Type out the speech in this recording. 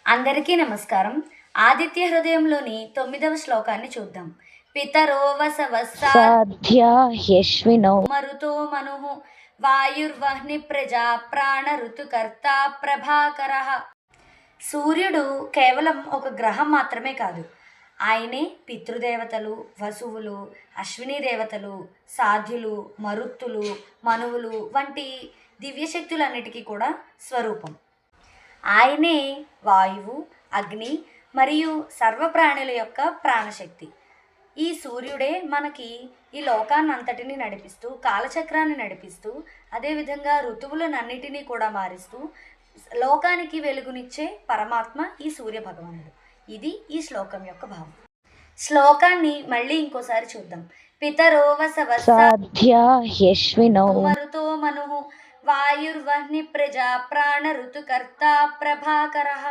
అందరికీ నమస్కారం. ఆదిత్య హృదయంలోని 9వ శ్లోకాన్ని చూద్దాం. పితరో వసవస్సా సాధ్యా హ్యశ్వినౌ మరుతో మనుః వాయుర్వహ్ని ప్రజా ప్రాణ ఋతుకర్త ప్రభాకరః. సూర్యుడు కేవలం ఒక గ్రహం మాత్రమే కాదు. ఆయనే పితృదేవతలు, వసువులు, అశ్విని దేవతలు, సాధ్యులు, మరుత్తులు, మనువులు వంటి దివ్యశక్తులన్నిటికీ కూడా స్వరూపం. ఆయనే వాయువు, అగ్ని మరియు సర్వప్రాణుల యొక్క ప్రాణశక్తి. ఈ సూర్యుడే మనకి ఈ లోకాన్నంతటిని నడిపిస్తూ, కాలచక్రాన్ని నడిపిస్తూ, అదేవిధంగా ఋతువులనన్నిటినీ కూడా మారిస్తూ లోకానికి వెలుగునిచ్చే పరమాత్మ ఈ సూర్య భగవానుడు. ఇది ఈ శ్లోకం యొక్క భావం. శ్లోకాన్ని మళ్ళీ ఇంకోసారి చూద్దాం. పితరో వసవస్సా సాధ్యా హ్యశ్వినౌ మరుతో మనుః వాయుర్వహ్ని ప్రజా ప్రాణ ఋతుకర్త ప్రభాకరః.